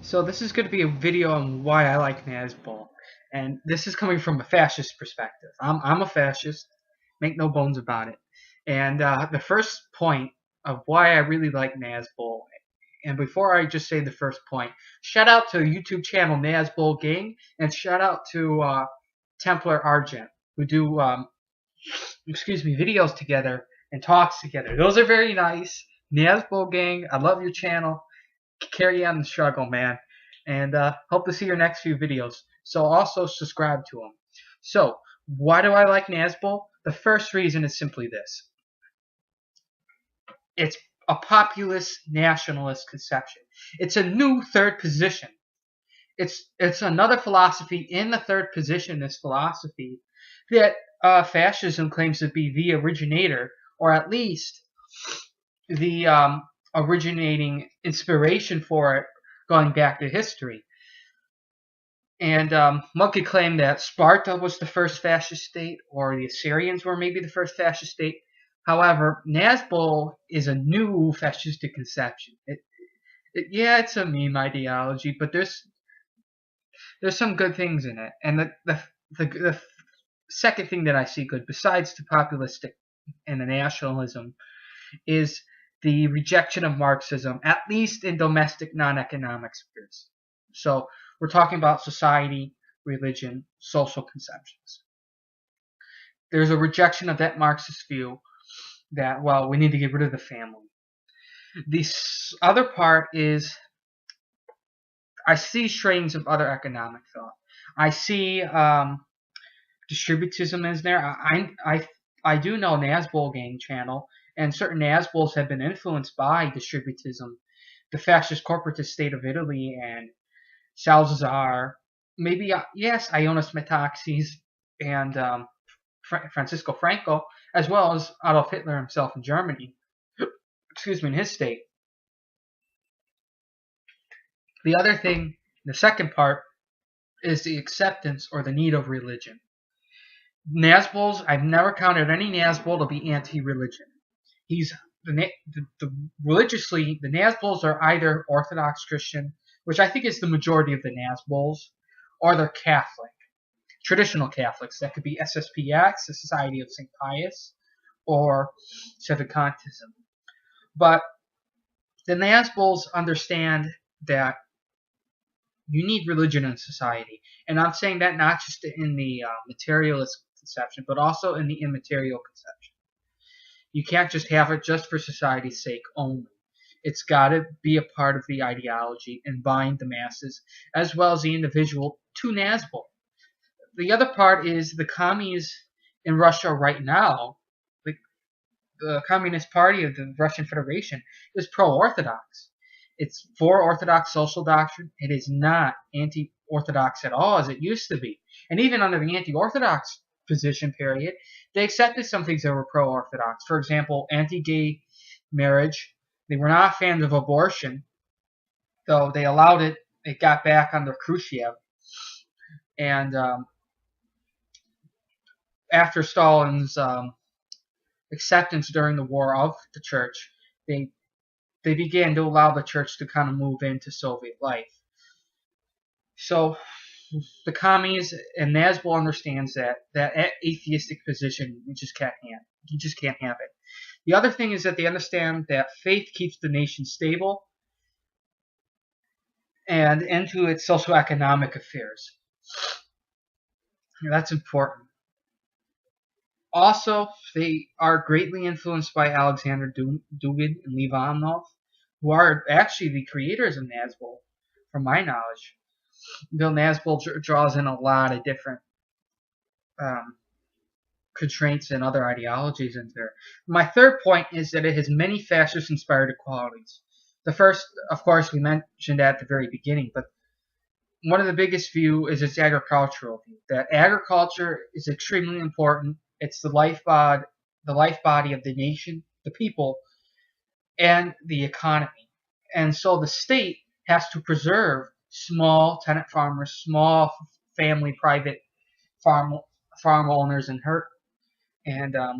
So this is going to be a video on why I like Nazbol, and this is coming from a fascist perspective. I'm a fascist, make no bones about it. And the first point of why I really like Nazbol, and before I just say the first point, shout out to YouTube channel Nazbol Gang, and shout out to Templar Argent, who do videos together and talks together. Those are very nice. Nazbol Gang, I love your channel. Carry on the struggle, man. And hope to see your next few videos. So also subscribe to them. So why do I like Nazbol? The first reason is simply this. It's a populist nationalist conception. It's a new third position. It's another philosophy in the third position, this philosophy, that fascism claims to be the originator, or at least the originating inspiration for it going back to history. And one could claim that Sparta was the first fascist state, or the Assyrians were maybe the first fascist state. However, Nazbol is a new fascistic conception. Yeah, it's a meme ideology, but there's some good things in it. And the second thing that I see good, besides the populistic and the nationalism, is the rejection of Marxism, at least in domestic non-economic spheres. So we're talking about society, religion, social conceptions. There's a rejection of that Marxist view that, well, we need to get rid of the family. The other part is I see strains of other economic thought. I see distributism is there. I do know Nazbol Gang channel, and certain Nazbols have been influenced by distributism, the fascist corporatist state of Italy, and Salazar, maybe, yes, Ioannis Metaxas, and Francisco Franco, as well as Adolf Hitler himself in Germany, excuse me, in his state. The other thing, the second part, is the acceptance or the need of religion. Nazbols, I've never counted any Nazbol to be anti-religion. Religiously, the Nazbols are either Orthodox Christian, which I think is the majority of the Nazbols, or they're Catholic, traditional Catholics. That could be SSPX, the Society of St. Pius, or Sevakantism. But the Nazbols understand that you need religion in society, and I'm saying that not just in the materialist conception, but also in the immaterial conception. You can't just have it just for society's sake only. It's got to be a part of the ideology and bind the masses as well as the individual to Nazbol. The other part is the commies in Russia right now. The Communist Party of the Russian Federation is pro-Orthodox. It's for Orthodox social doctrine. It is not anti-Orthodox at all as it used to be. And even under the anti-Orthodox position period, they accepted some things that were pro-Orthodox. For example, anti-gay marriage. They were not fans of abortion, though they allowed it. It got back under Khrushchev. And after Stalin's acceptance during the war of the church, they began to allow the church to kind of move into Soviet life. So the commies and Nazbol understands that atheistic position you just can't have it. The other thing is that they understand that faith keeps the nation stable and into its socioeconomic affairs. That's important. Also, they are greatly influenced by Alexander Dugin and Lev Ivanov, who are actually the creators of Nazbol, from my knowledge. Bill Nazbol draws in a lot of different constraints and other ideologies into there. My third point is that it has many fascist-inspired qualities. The first, of course, we mentioned at the very beginning, but one of the biggest view is its agricultural view. That agriculture is extremely important. It's the life body of the nation, the people, and the economy. And so the state has to preserve small tenant farmers, small family private farm owners and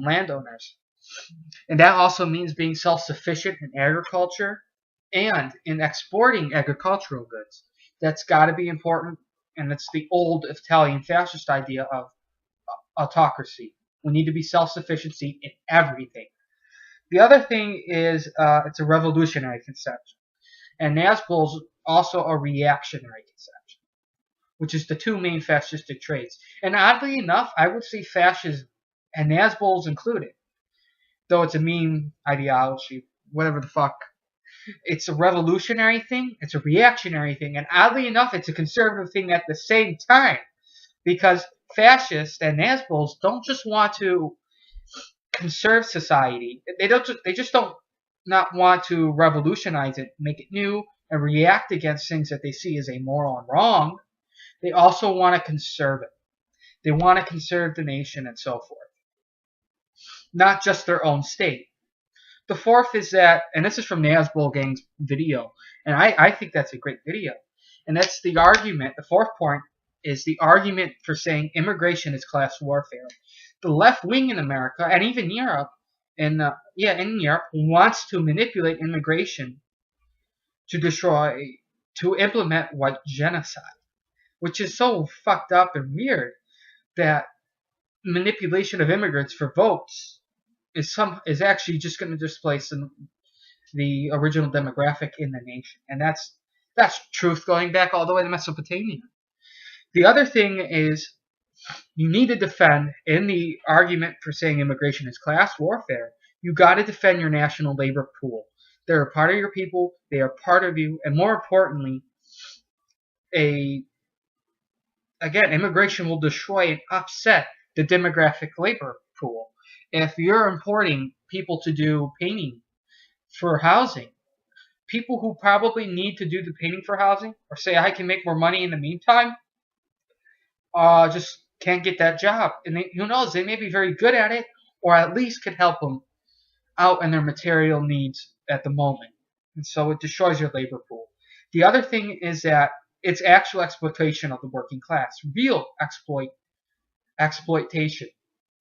landowners. And that also means being self-sufficient in agriculture and in exporting agricultural goods. That's got to be important, and it's the old Italian fascist idea of autocracy. We need to be self-sufficiency in everything. The other thing is it's a revolutionary conception, and Nazbol's also a reactionary conception, which is the two main fascistic traits. And oddly enough, I would say fascism, and Nazbol's included, though it's a meme ideology, whatever the fuck. It's a revolutionary thing, it's a reactionary thing, and oddly enough, it's a conservative thing at the same time. Because fascists and Nazbols don't just want to conserve society. They just don't not want to revolutionize it, make it new, and react against things that they see as amoral and wrong. They also want to conserve it. They want to conserve the nation and so forth, not just their own state. The fourth is that, and this is from Nazbol Gang's video, and I think that's a great video, and that's the argument. The fourth point is the argument for saying immigration is class warfare. The left wing in America and even Europe, in Europe, wants to manipulate immigration to to implement white genocide, which is so fucked up and weird that manipulation of immigrants for votes is actually just going to displace the original demographic in the nation, and that's truth going back all the way to Mesopotamia. The other thing is you need to defend, in the argument for saying immigration is class warfare, you got to defend your national labor pool. They're a part of your people, they are part of you, and more importantly, immigration will destroy and upset the demographic labor pool. If you're importing people to do painting for housing, people who probably need to do the painting for housing, or say I can make more money in the meantime, just can't get that job. And who knows, they may be very good at it, or at least could help them out in their material needs at the moment. And so it destroys your labor pool. The other thing is that it's actual exploitation of the working class, real exploitation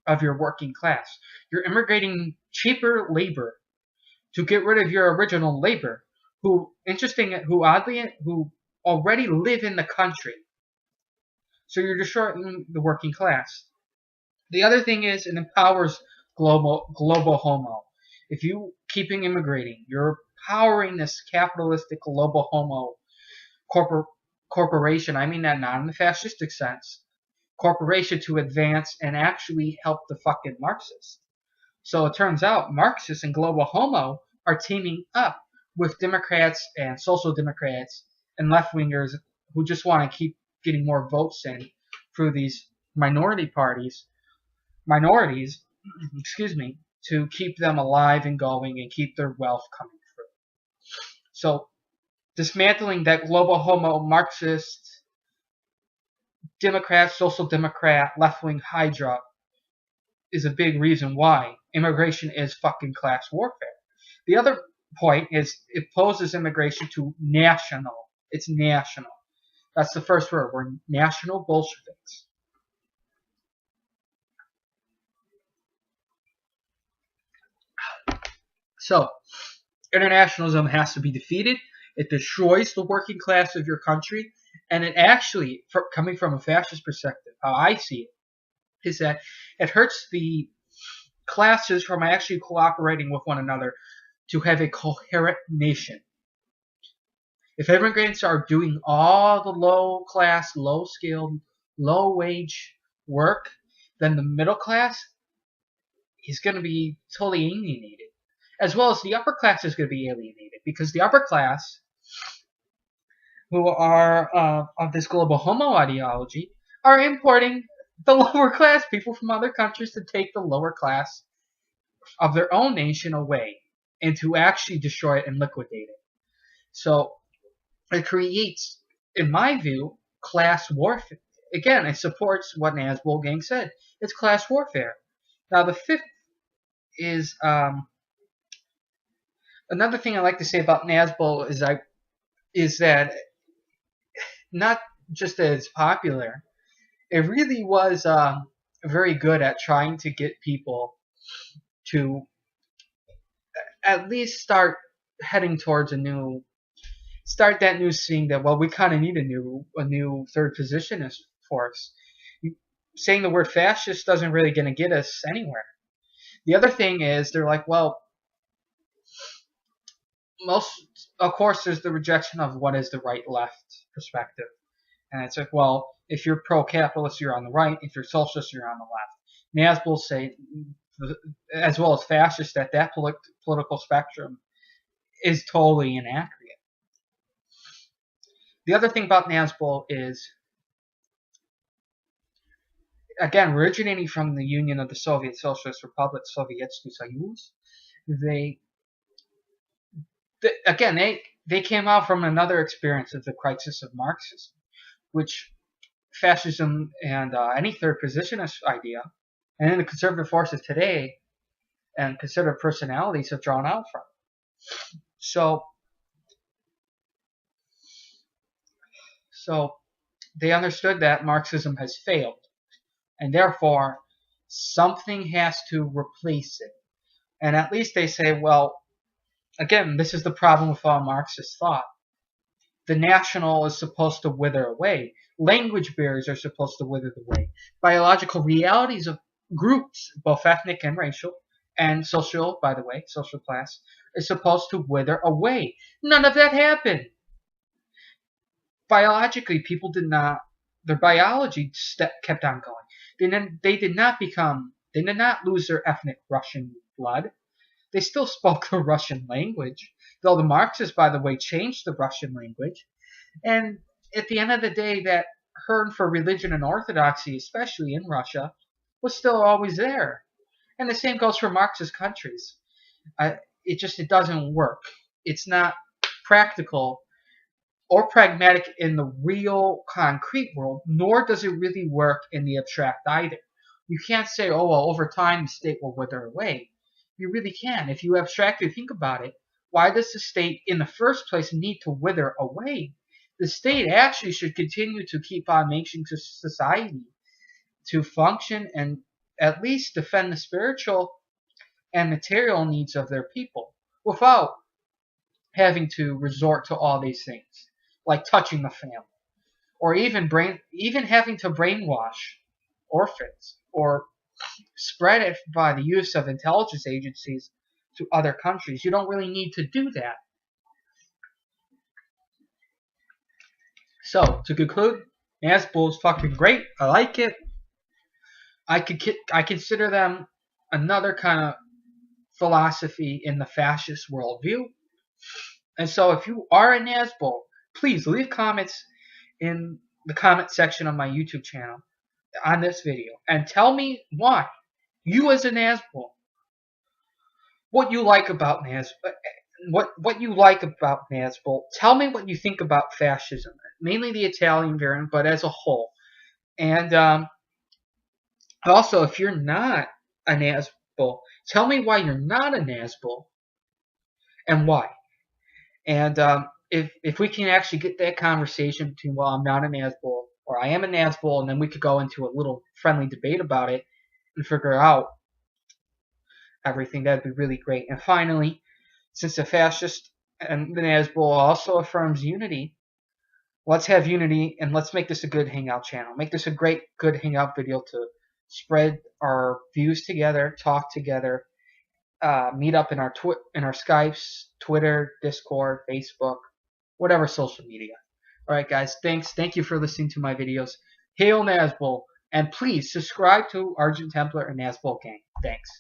of your working class. You're immigrating cheaper labor to get rid of your original labor, who already live in the country. So you're destroying the working class. The other thing is it empowers global homo. If you keeping immigrating, you're powering this capitalistic global homo corporation. I mean that not in the fascistic sense. Corporation to advance and actually help the fucking Marxists. So it turns out Marxists and global homo are teaming up with Democrats and social democrats and left-wingers who just want to keep getting more votes in through these minorities, to keep them alive and going and keep their wealth coming through. So dismantling that global homo Marxist, Democrat, social democrat, left-wing hydra is a big reason why immigration is fucking class warfare. The other point is it poses immigration to national. It's national. That's the first word. We're national Bolsheviks. So, internationalism has to be defeated. It destroys the working class of your country. And it actually, coming from a fascist perspective, how I see it, is that it hurts the classes from actually cooperating with one another to have a coherent nation. If immigrants are doing all the low class, low skilled, low wage work, then the middle class is going to be totally alienated. As well as the upper class is going to be alienated, because the upper class, who are of this global homo ideology, are importing the lower class people from other countries to take the lower class of their own nation away and to actually destroy it and liquidate it. So it creates, in my view, class warfare. Again, it supports what Nazbol Gang said. It's class warfare. Now the fifth is another thing I like to say about Nazbol is that not just that it's popular, it really was very good at trying to get people to at least start heading towards a new start that news saying that, well, we kind of need a new third positionist force. Saying the word fascist doesn't really going to get us anywhere. The other thing is they're like, well, most, of course, there's the rejection of what is the right-left perspective. And it's like, well, if you're pro-capitalist, you're on the right. If you're socialist, you're on the left. Nazbol say, as well as fascist, that political spectrum is totally inaccurate. The other thing about Nazbol is, again, originating from the Union of the Soviet Socialist Republics, Sovietsky Soyuz, they came out from another experience of the crisis of Marxism, which fascism and any third positionist idea, and then the conservative forces today and conservative personalities have drawn out from. So they understood that Marxism has failed, and therefore something has to replace it. And at least they say, well, again, this is the problem with all Marxist thought. The national is supposed to wither away. Language barriers are supposed to wither away. Biological realities of groups, both ethnic and racial, and social, by the way, social class, is supposed to wither away. None of that happened. Biologically, people did not, their biology kept on going. They did not lose their ethnic Russian blood. They still spoke the Russian language, though the Marxists, by the way, changed the Russian language. And at the end of the day, that yearn for religion and orthodoxy, especially in Russia, was still always there. And the same goes for Marxist countries. It doesn't work. It's not practical or pragmatic in the real concrete world, nor does it really work in the abstract either. You can't say, oh, well, over time the state will wither away. You really can. If you abstractly think about it, why does the state in the first place need to wither away? The state actually should continue to keep on making society to function and at least defend the spiritual and material needs of their people without having to resort to all these things, like touching the family, or even having to brainwash orphans or spread it by the use of intelligence agencies to other countries. You don't really need to do that. So, to conclude, Nazbol is fucking great. I like it. I consider them another kind of philosophy in the fascist worldview. And so if you are a Nazbol, please leave comments in the comment section of my YouTube channel on this video and tell me why, you as a Nazbol, what you like about Nazbol. Tell me what you think about fascism, mainly the Italian variant, but as a whole. And also, if you're not a Nazbol, tell me why you're not a Nazbol and why. And if we can actually get that conversation between, well, I'm not a Nazbol or I am a Nazbol, and then we could go into a little friendly debate about it and figure out everything, that'd be really great. And finally, since the fascist and the Nazbol also affirms unity, let's have unity and let's make this a good hangout channel. Make this a good hangout video to spread our views together, talk together, meet up in our Skypes, Twitter, Discord, Facebook, whatever social media. Alright guys, thanks. Thank you for listening to my videos. Hail Nazbol, and please subscribe to Argent Templar and Nazbol Gang. Thanks.